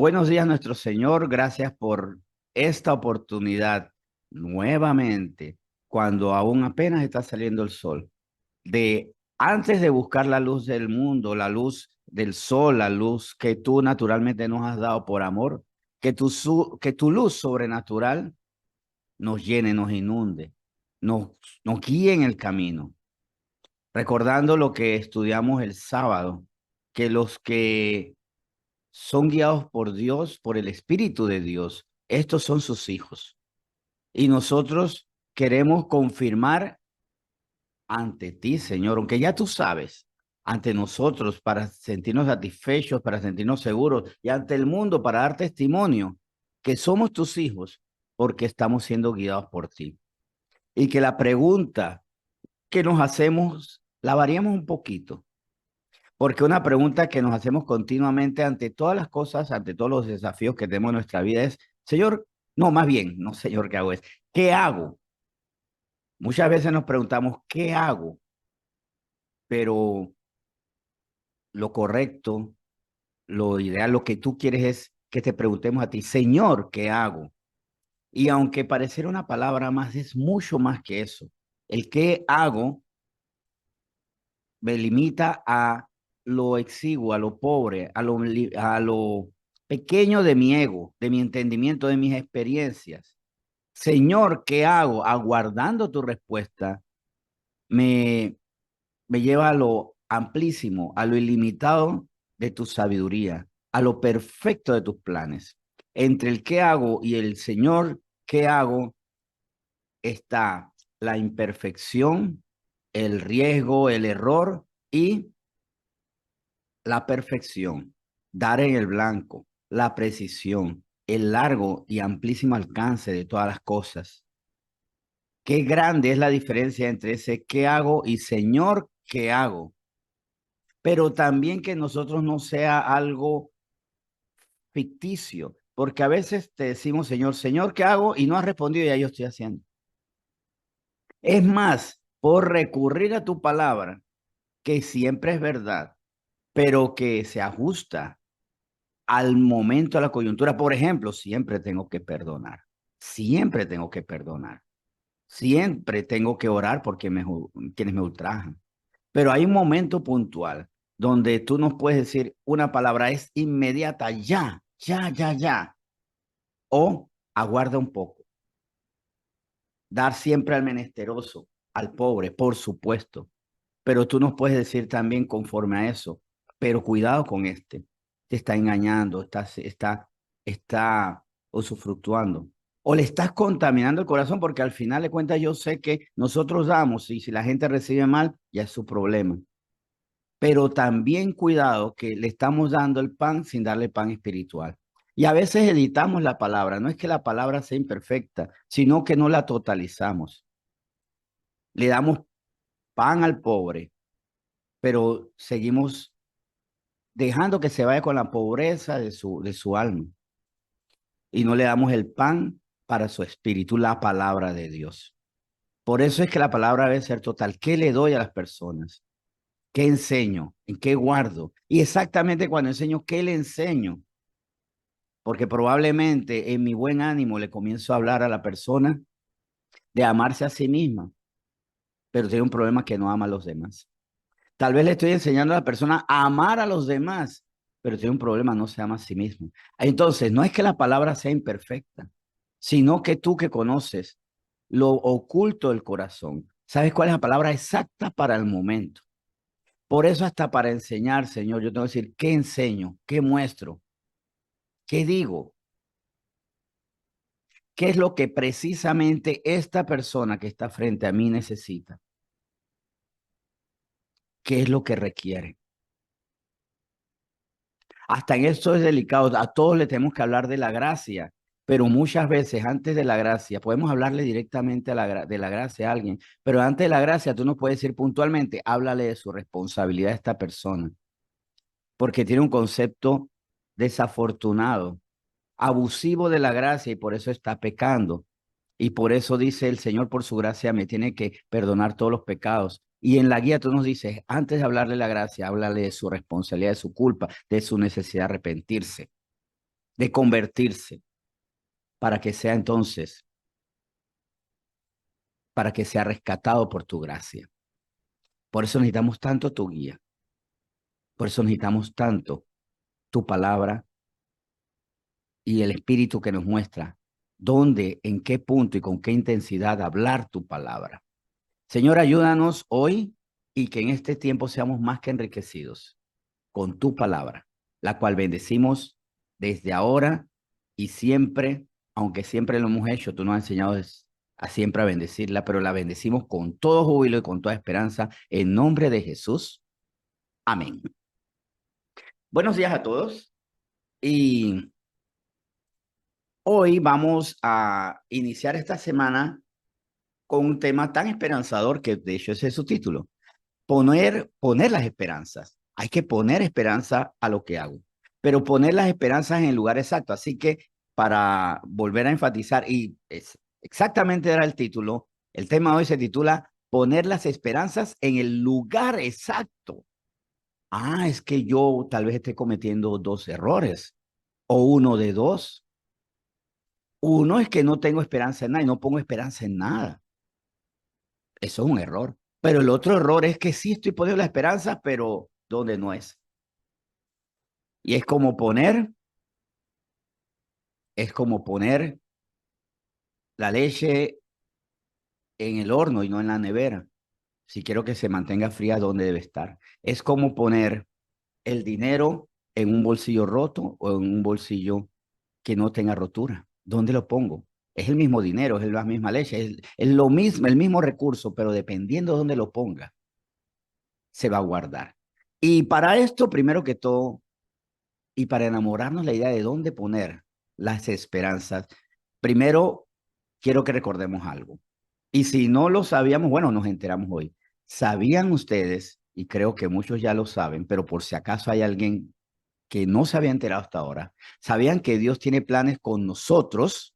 Buenos días, nuestro Señor. Gracias por esta oportunidad nuevamente, cuando aún apenas está saliendo el sol, de antes de buscar la luz del mundo, la luz del sol, la luz que tú naturalmente nos has dado por amor, que tu luz sobrenatural nos llene, nos inunde, nos, nos guíe en el camino. Recordando lo que estudiamos el sábado, que los que son guiados por Dios, por el Espíritu de Dios. Estos son sus hijos. Y nosotros queremos confirmar ante ti, Señor, aunque ya tú sabes, ante nosotros para sentirnos satisfechos, para sentirnos seguros y ante el mundo para dar testimonio que somos tus hijos porque estamos siendo guiados por ti. Y que la pregunta que nos hacemos la variamos un poquito. Porque una pregunta que nos hacemos continuamente ante todas las cosas, ante todos los desafíos que tenemos en nuestra vida es, Señor, no, más bien, no, Señor, ¿qué hago? Es, ¿qué hago? Muchas veces nos preguntamos, ¿qué hago? Pero lo correcto, lo ideal, lo que tú quieres es que te preguntemos a ti, Señor, ¿qué hago? Y aunque pareciera una palabra más, es mucho más que eso. El qué hago me limita a lo exiguo, a lo pobre, a lo pequeño de mi ego, de mi entendimiento, de mis experiencias. Señor, ¿qué hago? Aguardando tu respuesta, me, me lleva a lo amplísimo, a lo ilimitado de tu sabiduría, a lo perfecto de tus planes. Entre el qué hago y el Señor, ¿qué hago? Está la imperfección, el riesgo, el error y la perfección, dar en el blanco, la precisión, el largo y amplísimo alcance de todas las cosas. Qué grande es la diferencia entre ese qué hago y Señor, ¿qué hago? Pero también que nosotros no sea algo ficticio, porque a veces te decimos, Señor, Señor, ¿qué hago? Y no has respondido y ya yo estoy haciendo. Es más, por recurrir a tu palabra, que siempre es verdad, pero que se ajusta al momento, a la coyuntura. Por ejemplo, siempre tengo que perdonar, siempre tengo que perdonar, siempre tengo que orar porque quienes me ultrajan. Pero hay un momento puntual donde tú no puedes decir una palabra, es inmediata, ya, ya, ya, ya, o aguarda un poco. Dar siempre al menesteroso, al pobre, por supuesto, pero tú nos puedes decir también conforme a eso, pero cuidado con este, te está engañando, está usufructuando. O le estás contaminando el corazón porque al final de cuentas yo sé que nosotros damos y si la gente recibe mal, ya es su problema. Pero también cuidado que le estamos dando el pan sin darle pan espiritual. Y a veces editamos la palabra, no es que la palabra sea imperfecta, sino que no la totalizamos. Le damos pan al pobre, pero seguimos dejando que se vaya con la pobreza de su alma y no le damos el pan para su espíritu, la palabra de Dios. Por eso es que la palabra debe ser total. ¿Qué le doy a las personas? ¿Qué enseño? ¿En qué guardo? Y exactamente cuando enseño, ¿qué le enseño? Porque probablemente en mi buen ánimo le comienzo a hablar a la persona de amarse a sí misma, pero tiene un problema que no ama a los demás. Tal vez le estoy enseñando a la persona a amar a los demás, pero tiene un problema, no se ama a sí mismo. Entonces, no es que la palabra sea imperfecta, sino que tú que conoces lo oculto del corazón, sabes cuál es la palabra exacta para el momento. Por eso hasta para enseñar, Señor, yo tengo que decir, ¿qué enseño? ¿Qué muestro? ¿Qué digo? ¿Qué es lo que precisamente esta persona que está frente a mí necesita? ¿Qué es lo que requiere? Hasta en esto es delicado. A todos le tenemos que hablar de la gracia, pero muchas veces antes de la gracia, podemos hablarle directamente de la gracia a alguien, pero antes de la gracia tú no puedes decir puntualmente, háblale de su responsabilidad a esta persona, porque tiene un concepto desafortunado, abusivo de la gracia y por eso está pecando. Y por eso dice el Señor, por su gracia me tiene que perdonar todos los pecados. Y en la guía tú nos dices, antes de hablarle la gracia, háblale de su responsabilidad, de su culpa, de su necesidad de arrepentirse. de convertirse, para que sea entonces, para que sea rescatado por tu gracia. Por eso necesitamos tanto tu guía, por eso necesitamos tanto tu palabra y el Espíritu que nos muestra dónde, en qué punto y con qué intensidad hablar tu palabra. Señor, ayúdanos hoy y que en este tiempo seamos más que enriquecidos con tu palabra, la cual bendecimos desde ahora y siempre, aunque siempre lo hemos hecho, tú nos has enseñado a siempre a bendecirla, pero la bendecimos con todo júbilo y con toda esperanza, en nombre de Jesús. Amén. Buenos días a todos y hoy vamos a iniciar esta semana con un tema tan esperanzador que de hecho ese es su título. Poner las esperanzas. Hay que poner esperanza a lo que hago, pero poner las esperanzas en el lugar exacto. Así que para volver a enfatizar, y exactamente era el título, el tema hoy se titula Poner las esperanzas en el lugar exacto. Ah, es que yo tal vez esté cometiendo dos errores o uno de dos. Uno es que no tengo esperanza en nada y no pongo esperanza en nada. Eso es un error. Pero el otro error es que sí estoy poniendo la esperanza, pero donde no es. Y es como poner la leche en el horno y no en la nevera. Si quiero que se mantenga fría, ¿dónde debe estar? Es como poner el dinero en un bolsillo roto o en un bolsillo que no tenga rotura. ¿Dónde lo pongo? Es el mismo dinero, es la misma leche, es lo mismo, el mismo recurso, pero dependiendo de dónde lo ponga, se va a guardar. Y para esto, primero que todo, y para enamorarnos la idea de dónde poner las esperanzas, primero quiero que recordemos algo. Y si no lo sabíamos, bueno, nos enteramos hoy. ¿Sabían ustedes, y creo que muchos ya lo saben, pero por si acaso hay alguien que no se había enterado hasta ahora, sabían que Dios tiene planes con nosotros?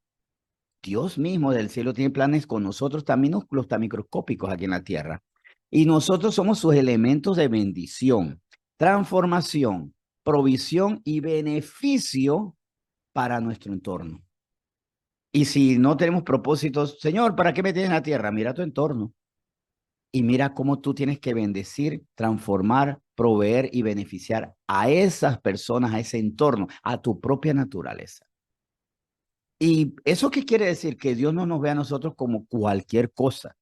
Dios mismo del cielo tiene planes con nosotros, también los tan microscópicos aquí en la tierra. Y nosotros somos sus elementos de bendición, transformación, provisión y beneficio para nuestro entorno. Y si no tenemos propósitos, Señor, ¿para qué me tienes en la tierra? Mira tu entorno y mira cómo tú tienes que bendecir, transformar, proveer y beneficiar a esas personas, a ese entorno, a tu propia naturaleza. ¿Y eso qué quiere decir? Que Dios no nos ve a nosotros como cualquier cosa.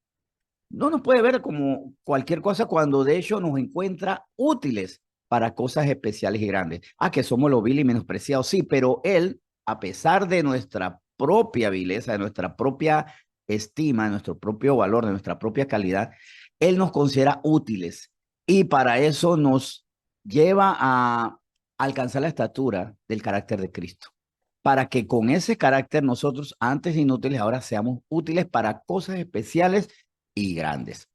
No nos puede ver como cualquier cosa cuando de hecho nos encuentra útiles para cosas especiales y grandes. Ah, que somos los vil y menospreciados, sí, pero Él, a pesar de nuestra propia vileza, de nuestra propia estima, de nuestro propio valor, de nuestra propia calidad, Él nos considera útiles y para eso nos lleva a alcanzar la estatura del carácter de Cristo. Para que con ese carácter nosotros, antes inútiles, ahora seamos útiles para cosas especiales y grandes.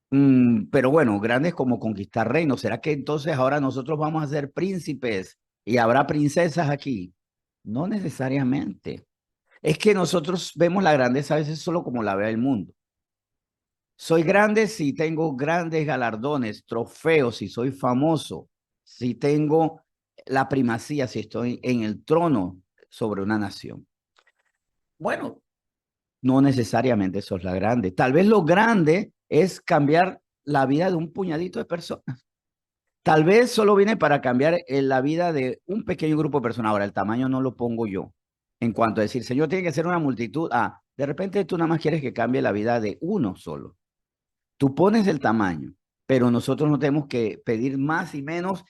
Pero bueno, grandes como conquistar reinos. ¿Será que entonces ahora nosotros vamos a ser príncipes y habrá princesas aquí? No necesariamente. Es que nosotros vemos la grandeza a veces solo como la ve el mundo. Soy grande si tengo grandes galardones, trofeos, si soy famoso, si tengo la primacía, si estoy en el trono sobre una nación. Bueno, no necesariamente eso es la grande. Tal vez lo grande es cambiar la vida de un puñadito de personas. Tal vez solo viene para cambiar la vida de un pequeño grupo de personas. Ahora, el tamaño no lo pongo yo. En cuanto a decir, Señor, tiene que ser una multitud. Ah, de repente tú nada más quieres que cambie la vida de uno solo. Tú pones el tamaño, pero nosotros no tenemos que pedir más y menos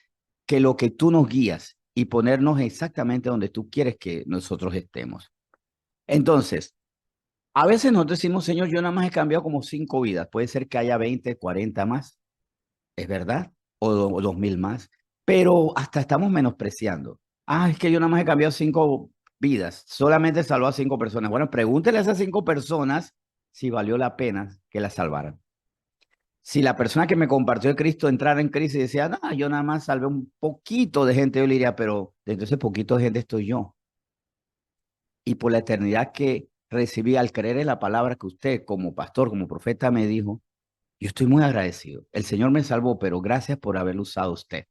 que lo que tú nos guías y ponernos exactamente donde tú quieres que nosotros estemos. Entonces, a veces nosotros decimos, Señor, yo nada más he cambiado como 5 vidas. Puede ser que haya 20, 40 más, es verdad, o 2000 más, pero hasta estamos menospreciando. Ah, es que yo nada más he cambiado 5 vidas, solamente salvó a 5 personas. Bueno, pregúntele a esas 5 personas si valió la pena que las salvaran. Si la persona que me compartió el Cristo entrara en crisis y decía, no, yo nada más salvé un poquito de gente, yo le diría, pero dentro de ese poquito de gente estoy yo. Y por la eternidad que recibí al creer en la palabra que usted como pastor, como profeta me dijo, yo estoy muy agradecido. El Señor me salvó, pero gracias por haberlo usado usted.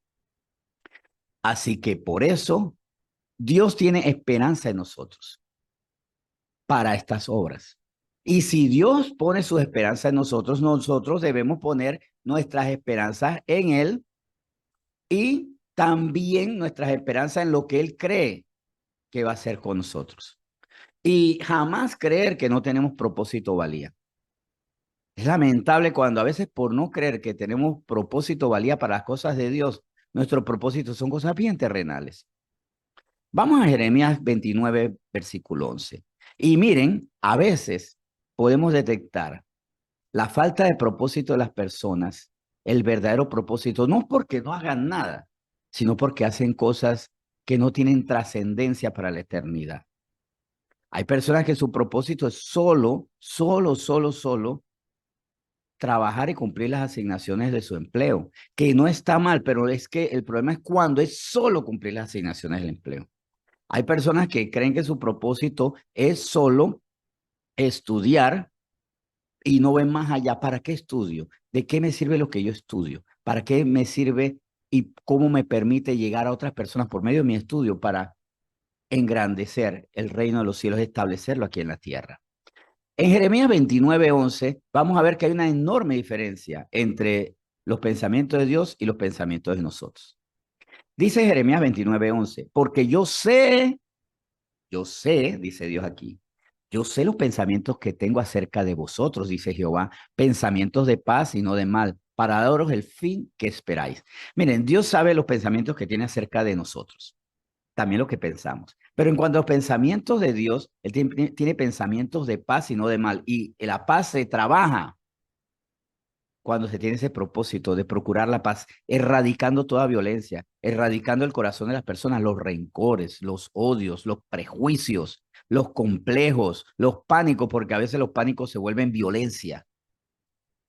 Así que por eso Dios tiene esperanza en nosotros para estas obras. Y si Dios pone su esperanza en nosotros, nosotros debemos poner nuestras esperanzas en Él y también nuestras esperanzas en lo que Él cree que va a hacer con nosotros. Y jamás creer que no tenemos propósito o valía. Es lamentable cuando a veces por no creer que tenemos propósito o valía para las cosas de Dios, nuestros propósitos son cosas bien terrenales. Vamos a Jeremías 29, versículo 11. Y miren, a veces podemos detectar la falta de propósito de las personas, el verdadero propósito, no porque no hagan nada, sino porque hacen cosas que no tienen trascendencia para la eternidad. Hay personas que su propósito es solo trabajar y cumplir las asignaciones de su empleo, que no está mal, pero es que el problema es cuando es solo cumplir las asignaciones del empleo. Hay personas que creen que su propósito es solo estudiar y no ven más allá. ¿Para qué estudio? ¿De qué me sirve lo que yo estudio? ¿Para qué me sirve y cómo me permite llegar a otras personas por medio de mi estudio para engrandecer el reino de los cielos, establecerlo aquí en la tierra? En Jeremías 29:11 vamos a ver que hay una enorme diferencia entre los pensamientos de Dios y los pensamientos de nosotros. Dice Jeremías 29:11, porque yo sé, dice Dios aquí, yo sé los pensamientos que tengo acerca de vosotros, dice Jehová, pensamientos de paz y no de mal, para daros el fin que esperáis. Miren, Dios sabe los pensamientos que tiene acerca de nosotros, también lo que pensamos. Pero en cuanto a los pensamientos de Dios, Él tiene pensamientos de paz y no de mal. Y la paz se trabaja cuando se tiene ese propósito de procurar la paz, erradicando toda violencia, erradicando el corazón de las personas, los rencores, los odios, los prejuicios, los complejos, los pánicos, porque a veces los pánicos se vuelven violencia.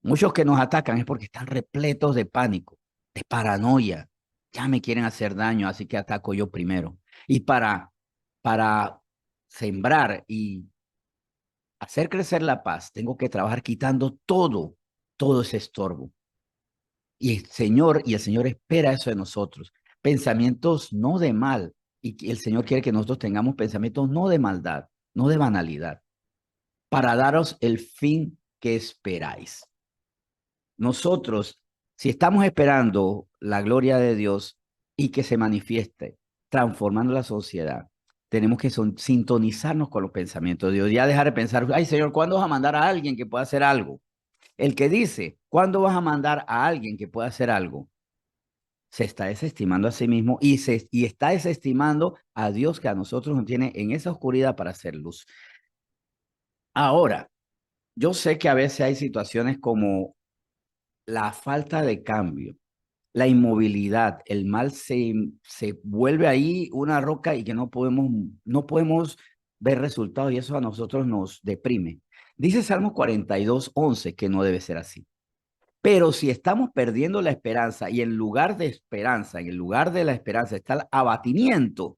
Muchos que nos atacan es porque están repletos de pánico, de paranoia. Ya me quieren hacer daño, así que ataco yo primero. Y para sembrar y hacer crecer la paz, tengo que trabajar quitando todo ese estorbo. Y el Señor espera eso de nosotros. Pensamientos no de mal. Y el Señor quiere que nosotros tengamos pensamientos no de maldad, no de banalidad, para daros el fin que esperáis. Nosotros, si estamos esperando la gloria de Dios y que se manifieste, transformando la sociedad, tenemos que sintonizarnos con los pensamientos de Dios. Ya dejar de pensar, ay Señor, ¿cuándo vas a mandar a alguien que pueda hacer algo? El que dice, ¿cuándo vas a mandar a alguien que pueda hacer algo? Se está desestimando a sí mismo y está desestimando a Dios que a nosotros nos tiene en esa oscuridad para hacer luz. Ahora, yo sé que a veces hay situaciones como la falta de cambio, la inmovilidad, el mal se vuelve ahí una roca y que no podemos ver resultados y eso a nosotros nos deprime. Dice Salmos 42:11 que no debe ser así. Pero si estamos perdiendo la esperanza y en lugar de esperanza, en el lugar de la esperanza está el abatimiento,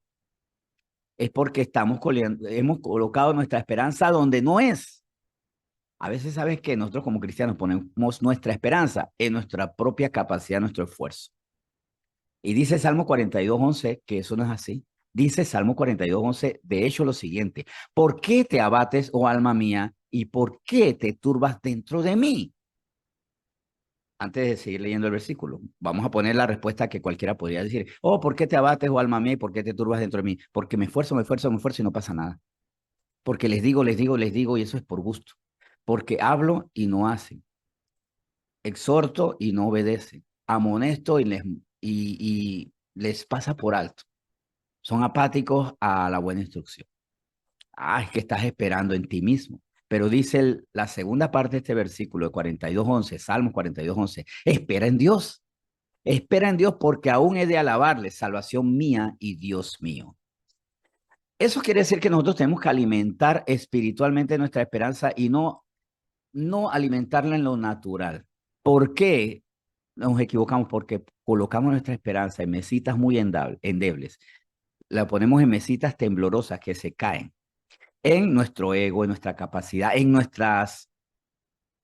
es porque hemos colocado nuestra esperanza donde no es. A veces sabes que nosotros como cristianos ponemos nuestra esperanza en nuestra propia capacidad, nuestro esfuerzo. Y dice Salmo 42:11 que eso no es así. Dice Salmo 42:11 de hecho lo siguiente, ¿por qué te abates, oh alma mía, y por qué te turbas dentro de mí? Antes de seguir leyendo el versículo, vamos a poner la respuesta que cualquiera podría decir. Oh, ¿por qué te abates, oh alma mía, y por qué te turbas dentro de mí? Porque me esfuerzo y no pasa nada. Porque les digo, y eso es por gusto. Porque hablo y no hacen. Exhorto y no obedecen. Amonesto y les pasa por alto. Son apáticos a la buena instrucción. Ah, es que estás esperando en ti mismo. Pero dice la segunda parte de este versículo de 42:11, Salmos 42:11, espera en Dios. Espera en Dios porque aún he de alabarle, salvación mía y Dios mío. Eso quiere decir que nosotros tenemos que alimentar espiritualmente nuestra esperanza y no alimentarla en lo natural. ¿Por qué nos equivocamos? Porque colocamos nuestra esperanza en mesitas muy endebles. La ponemos en mesitas temblorosas que se caen en nuestro ego, en nuestra capacidad, en nuestras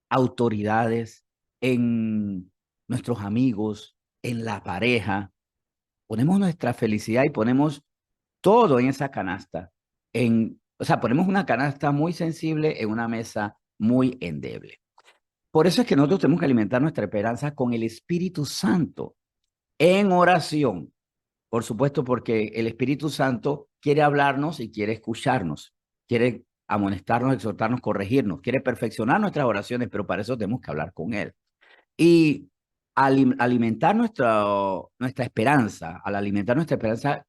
autoridades, en nuestros amigos, en la pareja. Ponemos nuestra felicidad y ponemos todo en esa canasta. O sea, ponemos una canasta muy sensible en una mesa muy endeble. Por eso es que nosotros tenemos que alimentar nuestra esperanza con el Espíritu Santo en oración. Por supuesto, porque el Espíritu Santo quiere hablarnos y quiere escucharnos, quiere amonestarnos, exhortarnos, corregirnos, quiere perfeccionar nuestras oraciones, pero para eso tenemos que hablar con Él. Y alimentar nuestra esperanza, al alimentar nuestra esperanza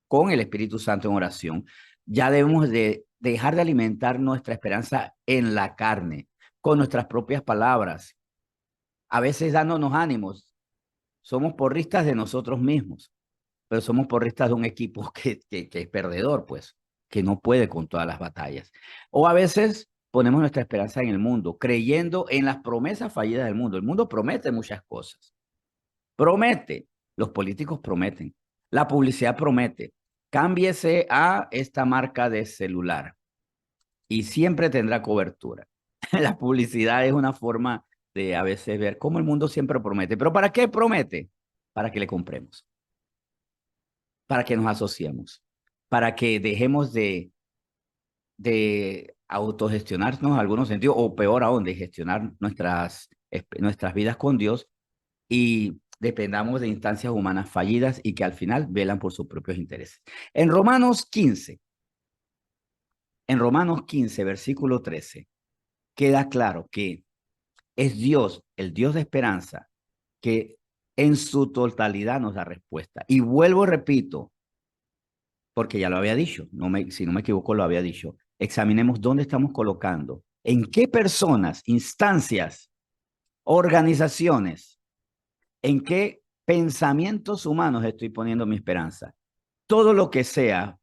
con el Espíritu Santo en oración, ya debemos de dejar de alimentar nuestra esperanza en la carne, con nuestras propias palabras, a veces dándonos ánimos. Somos porristas de nosotros mismos, pero somos porristas de un equipo que es perdedor, pues, que no puede con todas las batallas. O a veces ponemos nuestra esperanza en el mundo, creyendo en las promesas fallidas del mundo. El mundo promete muchas cosas. Promete, los políticos prometen, la publicidad promete. Cámbiese a esta marca de celular y siempre tendrá cobertura. La publicidad es una forma de a veces ver cómo el mundo siempre promete. ¿Pero para qué promete? Para que le compremos, para que nos asociemos, para que dejemos de autogestionarnos en algunos sentidos, o peor aún, de gestionar nuestras vidas con Dios y dependamos de instancias humanas fallidas y que al final velan por sus propios intereses. En Romanos 15, versículo 13, queda claro que es Dios, el Dios de esperanza, que en su totalidad nos da respuesta. Y vuelvo, repito, porque ya lo había dicho, si no me equivoco, lo había dicho. Examinemos dónde estamos colocando, en qué personas, instancias, organizaciones, en qué pensamientos humanos estoy poniendo mi esperanza. Todo lo que sea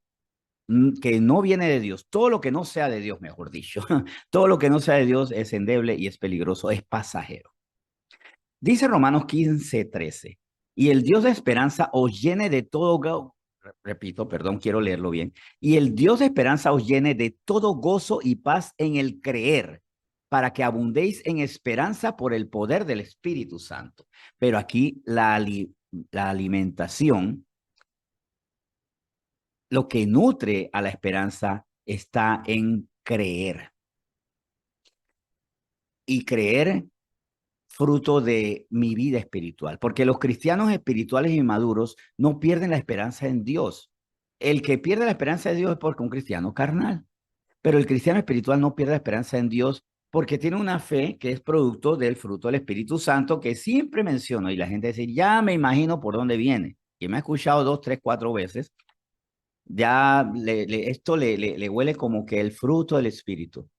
que no viene de Dios, todo lo que no sea de Dios, mejor dicho, todo lo que no sea de Dios es endeble y es peligroso, es pasajero. Dice Romanos 15:13, y el Dios de esperanza os llene de todo, repito, perdón, quiero leerlo bien, y el Dios de esperanza os llene de todo gozo y paz en el creer, para que abundéis en esperanza por el poder del Espíritu Santo. Pero aquí la alimentación, lo que nutre a la esperanza está en creer. Y creer fruto de mi vida espiritual, porque los cristianos espirituales y maduros no pierden la esperanza en Dios. El que pierde la esperanza en Dios es porque un cristiano carnal, pero el cristiano espiritual no pierde la esperanza en Dios porque tiene una fe que es producto del fruto del Espíritu Santo que siempre menciono y la gente dice, ya me imagino por dónde viene. Y me ha escuchado 2, 3, 4 veces, ya esto le huele como que el fruto del Espíritu.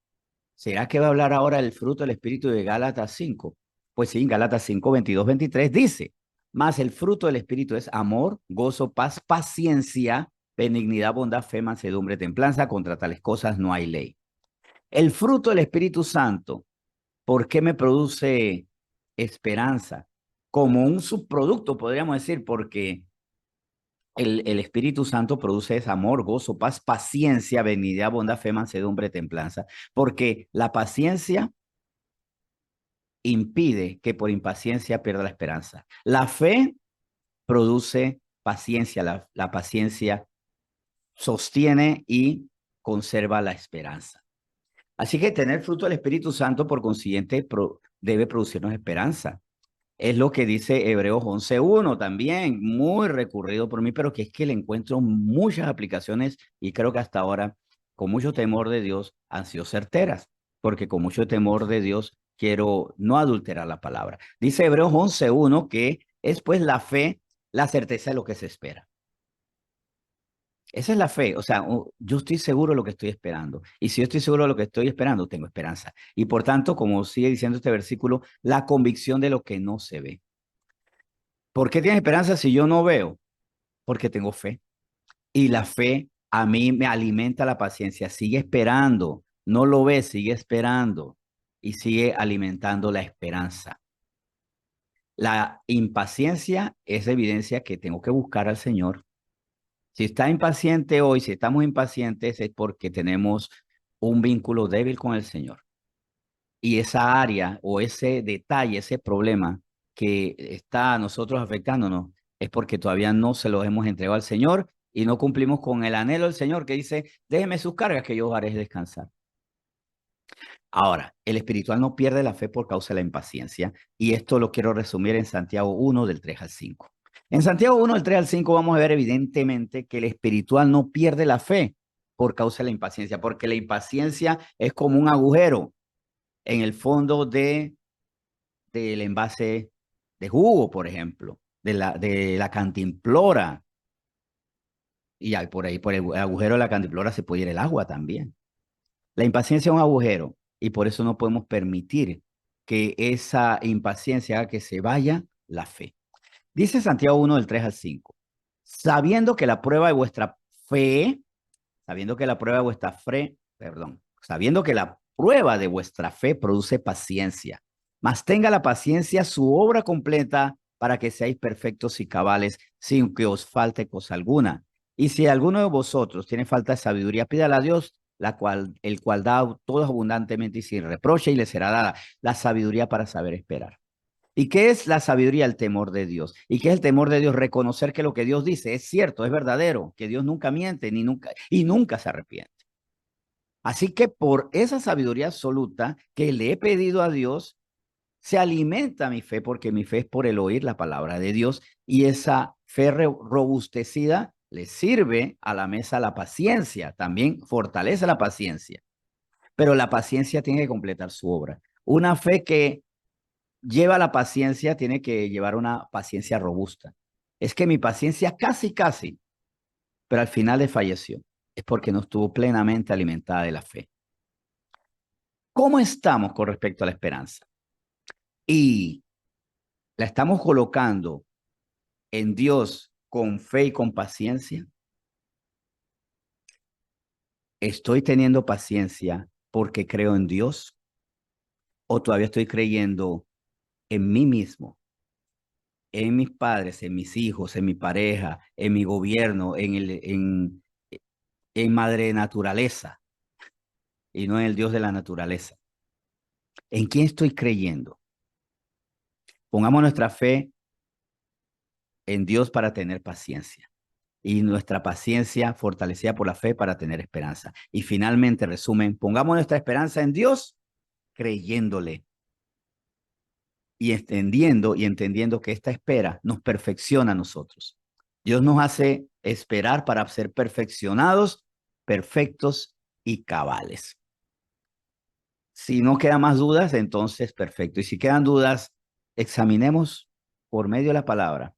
¿Será que va a hablar ahora del fruto del Espíritu de Gálatas 5? Pues sí, en Gálatas 5, 22, 23 dice, mas el fruto del Espíritu es amor, gozo, paz, paciencia, benignidad, bondad, fe, mansedumbre, templanza. Contra tales cosas no hay ley. El fruto del Espíritu Santo, ¿por qué me produce esperanza? Como un subproducto, podríamos decir, porque el Espíritu Santo produce ese amor, gozo, paz, paciencia, benignidad, bondad, fe, mansedumbre, templanza. Porque la paciencia impide que por impaciencia pierda la esperanza. La fe produce paciencia, la paciencia sostiene y conserva la esperanza. Así que tener fruto del Espíritu Santo, por consiguiente, debe producirnos esperanza. Es lo que dice Hebreos 11:1 también, muy recurrido por mí, pero que es que le encuentro muchas aplicaciones y creo que hasta ahora, con mucho temor de Dios, han sido certeras, porque con mucho temor de Dios quiero no adulterar la palabra. Dice Hebreos 11:1 que es pues la fe, la certeza de lo que se espera. Esa es la fe, o sea, yo estoy seguro de lo que estoy esperando. Y si yo estoy seguro de lo que estoy esperando, tengo esperanza. Y por tanto, como sigue diciendo este versículo, la convicción de lo que no se ve. ¿Por qué tienes esperanza si yo no veo? Porque tengo fe. Y la fe a mí me alimenta la paciencia. Sigue esperando. No lo ves, sigue esperando. Y sigue alimentando la esperanza. La impaciencia es evidencia que tengo que buscar al Señor. Si está impaciente hoy, si estamos impacientes, es porque tenemos un vínculo débil con el Señor. Y esa área o ese detalle, ese problema que está a nosotros afectándonos, es porque todavía no se lo hemos entregado al Señor y no cumplimos con el anhelo del Señor que dice, déjeme sus cargas que yo os haré descansar. Ahora, el espiritual no pierde la fe por causa de la impaciencia, y esto lo quiero resumir en Santiago 1, del 3 al 5. En Santiago 1, del 3 al 5 vamos a ver evidentemente que el espiritual no pierde la fe por causa de la impaciencia, porque la impaciencia es como un agujero en el fondo del envase de jugo, por ejemplo, de la cantimplora. Y por ahí, por el agujero de la cantimplora se puede ir el agua también. La impaciencia es un agujero y por eso no podemos permitir que esa impaciencia haga que se vaya la fe. Dice Santiago 1, del 3 al 5. Sabiendo que la prueba de vuestra fe, sabiendo que la prueba de vuestra fe, perdón, sabiendo que la prueba de vuestra fe produce paciencia, mas tenga la paciencia su obra completa para que seáis perfectos y cabales sin que os falte cosa alguna. Y si alguno de vosotros tiene falta de sabiduría, pídala a Dios, el cual da todo abundantemente y sin reproche, y le será dada la sabiduría para saber esperar. ¿Y qué es la sabiduría? El temor de Dios. ¿Y qué es el temor de Dios? Reconocer que lo que Dios dice es cierto, es verdadero, que Dios nunca miente y nunca se arrepiente. Así que por esa sabiduría absoluta que le he pedido a Dios, se alimenta mi fe, porque mi fe es por el oír la palabra de Dios, y esa fe robustecida le sirve a la mesa la paciencia, también fortalece la paciencia, pero la paciencia tiene que completar su obra. Una fe que lleva la paciencia tiene que llevar una paciencia robusta. Es que mi paciencia casi, pero al final le falleció. Es porque no estuvo plenamente alimentada de la fe. ¿Cómo estamos con respecto a la esperanza? Y la estamos colocando en Dios con fe y con paciencia. ¿Estoy teniendo paciencia porque creo en Dios? ¿O todavía estoy creyendo en mí mismo, en mis padres, en mis hijos, en mi pareja, en mi gobierno, en madre naturaleza y no en el Dios de la naturaleza? ¿En quién estoy creyendo? Pongamos nuestra fe en Dios para tener paciencia y nuestra paciencia fortalecida por la fe para tener esperanza. Y finalmente, resumen, pongamos nuestra esperanza en Dios creyéndole y entendiendo que esta espera nos perfecciona a nosotros. Dios nos hace esperar para ser perfeccionados, perfectos y cabales. Si no quedan más dudas, entonces perfecto. Y si quedan dudas, examinemos por medio de la palabra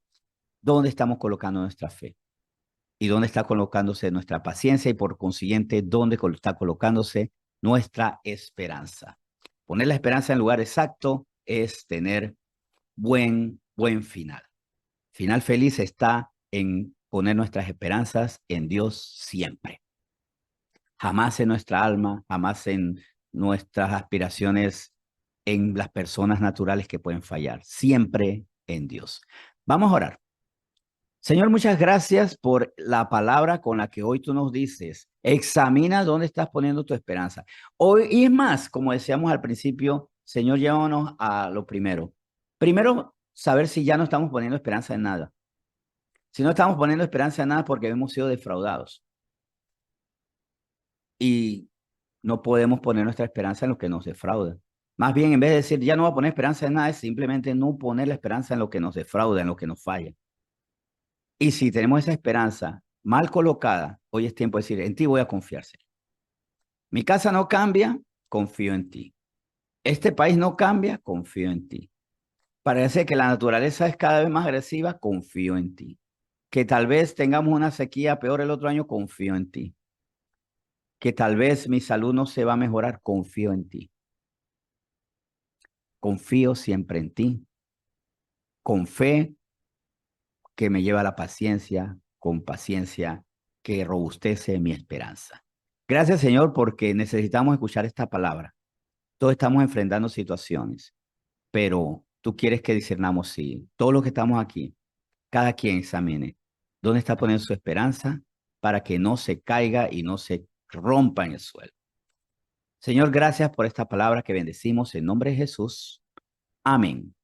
dónde estamos colocando nuestra fe y dónde está colocándose nuestra paciencia y por consiguiente dónde está colocándose nuestra esperanza. Poner la esperanza en lugar exacto es tener buen final. Final feliz está en poner nuestras esperanzas en Dios siempre. Jamás en nuestra alma, jamás en nuestras aspiraciones, en las personas naturales que pueden fallar, siempre en Dios. Vamos a orar. Señor, muchas gracias por la palabra con la que hoy tú nos dices, examina dónde estás poniendo tu esperanza. Hoy, y es más, como decíamos al principio, Señor, llévanos a lo primero. Primero, saber si ya no estamos poniendo esperanza en nada. Si no estamos poniendo esperanza en nada porque hemos sido defraudados. Y no podemos poner nuestra esperanza en lo que nos defrauda. Más bien, en vez de decir, ya no voy a poner esperanza en nada, es simplemente no poner la esperanza en lo que nos defrauda, en lo que nos falla. Y si tenemos esa esperanza mal colocada, hoy es tiempo de decir, en ti voy a confiar, Señor. Mi casa no cambia, confío en ti. Este país no cambia, confío en ti. Parece que la naturaleza es cada vez más agresiva, confío en ti. Que tal vez tengamos una sequía peor el otro año, confío en ti. Que tal vez mi salud no se va a mejorar, confío en ti. Confío siempre en ti. Con fe que me lleva a la paciencia, con paciencia que robustece mi esperanza. Gracias, Señor, porque necesitamos escuchar esta palabra. Todos estamos enfrentando situaciones, pero tú quieres que discernamos, sí, todos los que estamos aquí, cada quien examine dónde está poniendo su esperanza para que no se caiga y no se rompa en el suelo. Señor, gracias por esta palabra que bendecimos en nombre de Jesús. Amén.